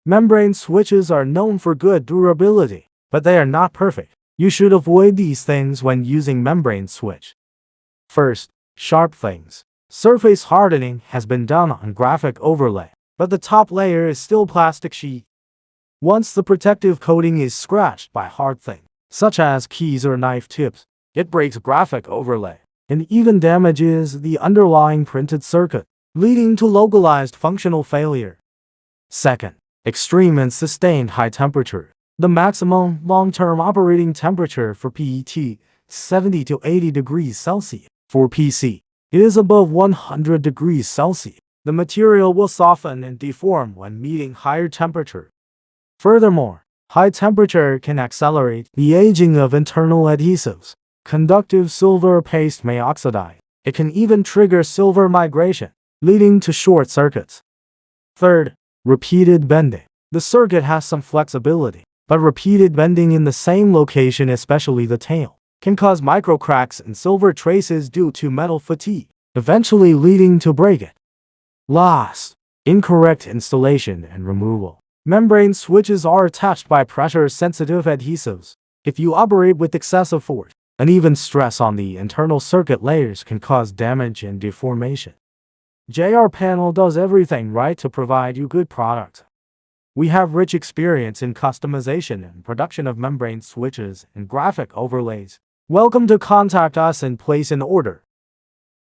Membrane switches are known for good durability, but they are not perfect. You should avoid these things when using membrane switch. First, sharp things. Surface hardening has been done on graphic overlay, but the top layer is still plastic sheet. Once the protective coating is scratched by hard things, such as keys or knife tips, it breaks graphic overlay and even damages the underlying printed circuit, leading to localized functional failure. Second, extreme and sustained high temperature. The maximum long-term operating temperature for PET, 70 to 80 degrees Celsius. For PC, it is above 100 degrees Celsius. The material will soften and deform when meeting higher temperature. Furthermore, high temperature can accelerate the aging of internal adhesives. Conductive silver paste may oxidize. It can even trigger silver migration, leading to short circuits. Third, repeated bending. The circuit has some flexibility, but repeated bending in the same location, especially the tail, can cause micro cracks and silver traces due to metal fatigue, eventually leading to breakage. Last, incorrect installation and removal. Membrane switches are attached by pressure-sensitive adhesives. If you operate with excessive force, uneven stress on the internal circuit layers can cause damage and deformation. JRPanel does everything right to provide you good products. We have rich experience in customization and production of membrane switches and graphic overlays. Welcome to contact us and place an order.